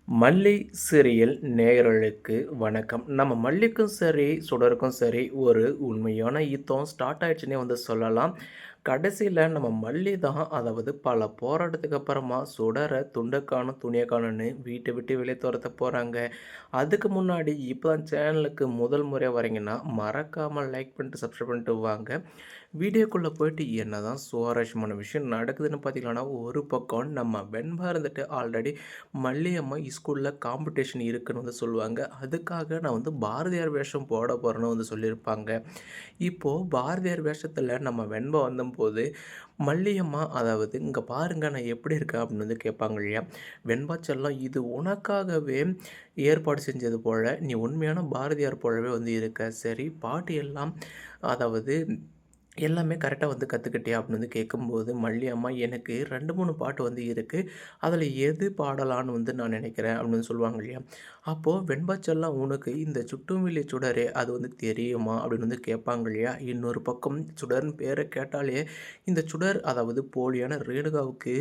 மல்லி சீரியல் நேயர்களுக்கு வணக்கம். நம்ம மல்லிக்கும் சரி, சுடருக்கும் சரி ஒரு உண்மையான யுத்தம் ஸ்டார்ட் ஆயிடுச்சுன்னே சொல்லலாம். கடைசியில நம்ம மல்லி தான் அதாவது பல போராட்டத்துக்கு அப்புறமா சுடர துண்ட காணும், துணிய காணும்னு வீட்ட விட்டு வெளிய தொரத்த போறாங்க. அதுக்கு முன்னாடி இப்போ தான் சேனலுக்கு முதல் முறையா வரீங்கன்னா, மறக்காம லைக் பண்ணிட்டு, சப்ஸ்கிரைப் பண்ணிட்டு வாங்க. வீடியோக்குள்ள போயிட்டு என்னதான் சுவாரஸ்யமான விஷயம் நடக்குதுன்னு பார்த்தீங்கன்னா, ஒரு பக்கம் நம்ம வெண்பா இருந்துட்டு ஆல்ரெடி மல்லியம்மா ஸ்கூல்ல காம்படிஷன் இருக்குன்னு சொல்லுவாங்க. அதுக்காக நான் பாரதியார் வேஷம் போட போறேன்னு சொல்லியிருப்பாங்க. இப்போ பாரதியார் வேஷத்துல நம்ம வெண்பா வந்தம்போது, மல்லியம்மா அதாவது "இங்க பாருங்க நான் எப்படி இருக்கேன்" அப்படின்னு கேட்பாங்க இல்லையா? வெண்பா செல்லம் இது உனக்காகவே ஏற்பாடு செஞ்சது போல, நீ உண்மையான பாரதியார் போலவே இருக்க. சரி பாட்டு எல்லாம் அதாவது எல்லாமே கரெக்ட்டா கத்துக்கிட்டியா? அப்படின்னு கேட்கும்போது, மல்லி அம்மா எனக்கு 2, 3 பாட்டு இருக்கு. அதில எது பாடலான்னு நான் நினைக்கிறேன் அப்படின்னு சொல்லுவாங்க இல்லையா? அப்போ வெண்பா செல்லம் உனக்கு இந்த "சுட்டும் விழி சுடரே" அது தெரியுமா? அப்படின்னு கேட்பாங்க இல்லையா? இன்னொரு பக்கம் சுடர்ன்னு பேர கேட்டாலே, இந்த சுடர் அதாவது போலியான ரேணுகாவுக்கு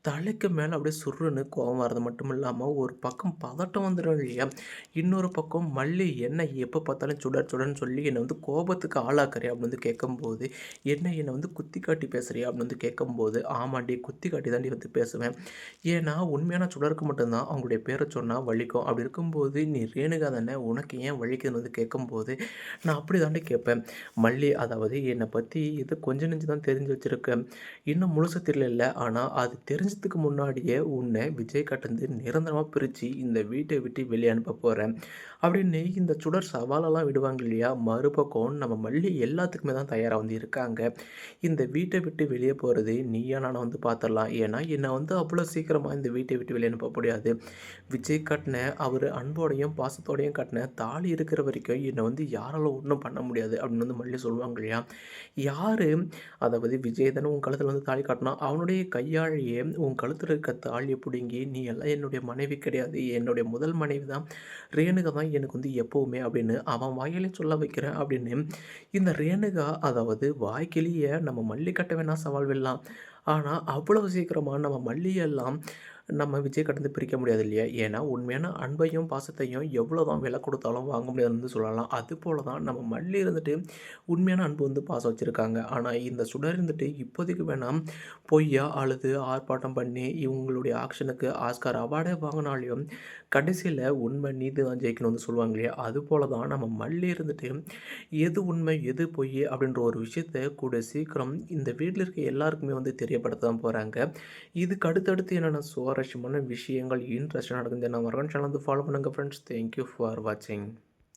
தலைக்கு மேல அப்படியே சுர்ருன்னு கோவம் வரது மட்டும் இல்லாம, ஒரு பக்கம் பதட்டம் வந்துரும் இல்லையா? இன்னொரு பக்கம் மல்லி என்ன எப்ப பார்த்தாலும் சுடர் சுடர்ன்னு சொல்லி என்ன கோபத்துக்கு ஆளாக்குறியா? அப்படின்னு கேட்கும்போது, என்ன குத்தி காட்டி பேசுறியா? அப்படின்னு கேட்கும்போது, ஆமாண்டி குத்தி காட்டி தாண்டி பேசுவேன். ஏன்னா, உண்மையான சுடருக்கு மட்டும் தான் அவங்களுடைய பேர சொன்னா வலிக்கும். அப்படி இருக்கும்போது, நீ ரேணுகா தானே உனக்கு ஏன் வலிக்குதுன்னு கேட்கும்போது, நான் அப்படி தாண்டி கேட்பேன். மல்லி அதாவது என்னை பத்தி இது கொஞ்சம் நெஞ்சம் தான் தெரிஞ்சு வச்சிருக்கேன். இன்னும் முழுசா தெரியல. ஆனா, அது தெரிஞ்சதுக்கு முன்னாடியே உன்னை விஜய் கிட்டேருந்து நிரந்தரமா பிரிச்சு இந்த வீட்டை விட்டு வெளிய அனுப்ப போறேன். அப்படின்னு இந்த சுடர் சவாலெல்லாம் விடுவாங்க இல்லையா? மறுபக்கம் நம்ம மல்லி எல்லாத்துக்குமே தான் தயாரா இருக்காங்க. இந்த வீட்ட விட்டு வெளிய போறது நீயா நானா பார்த்துரலாம். ஏன்னா, என்ன அவ்வளோ சீக்கிரமா இந்த வீட்டை விட்டு வெளிய அனுப்ப முடியாது. விஜய் கட்டின அவரு அன்போடையும், பாசத்தோடையும் கட்டின தாலி இருக்கிற வரைக்கும் என்ன யாராலும் ஒண்ணும் பண்ண முடியாது அப்படின்னு மல்லி சொல்லுவாங்க இல்லையா? யாரு அதாவது விஜய் தானே உன் கழுத்துல தாலி கட்டினான். அவனுடைய கையாலேயே உன் கழுத்துல இருக்க தாலிய புடுங்கி, "நீ எல்லாம் என்னுடைய மனைவி கிடையாது. என்னுடைய முதல் மனைவி தான். ரேணுகா தான் எனக்கு எப்பவுமே" அப்படின்னு அவன் வாயாலே சொல்ல வைக்கிறேன் அப்படின்னு இந்த ரேணுகா அதாவது வாய்க்கிழிய நம்ம மல்லிக்கட்ட வேணா சவால் விடலாம். ஆனா, அவ்வளவு சீக்கிரமா நம்ம மல்லியெல்லாம் நம்ம விஜய் கிட்டேருந்து பிரிக்க முடியாது இல்லையா? ஏன்னா, உண்மையான அன்பையும், பாசத்தையும் எவ்வளோதான் விலை கொடுத்தாலும் வாங்க முடியாதுன்னு சொல்லலாம். அதுபோல தான் நம்ம மல்லி இருந்துட்டு உண்மையான அன்பு பாசம் வச்சிருக்காங்க. ஆனா, இந்த சுடர் இருந்துட்டு இப்போதைக்கு வேணா பொய்யா அழுது ஆர்ப்பாட்டம் பண்ணி இவங்களுடைய ஆக்ஷனுக்கு ஆஸ்கார் அவார்டே வாங்கினாலும், கடைசியில உண்மை நீதி தான் ஜெயிக்கணும்னு சொல்லுவாங்க இல்லையா? அதுபோல தான் நம்ம மல்லி இருந்துட்டு எது உண்மை, எது பொய் அப்படின்ற ஒரு விஷயத்த கூடிய சீக்கிரம் இந்த வீட்ல இருக்க எல்லாருக்குமே தெரியப்படுத்த தான் போறாங்க. இதுக்கு அடுத்தடுத்து என்னென்ன சுவாரஸ்யமான விஷயங்கள், இன்ட்ரெஸ்ட்டா நடக்குது. நம்ம சேனல் ஃபாலோ பண்ணுங்க ஃப்ரெண்ட்ஸ். தேங்க் யூ ஃபார் வாட்சிங்.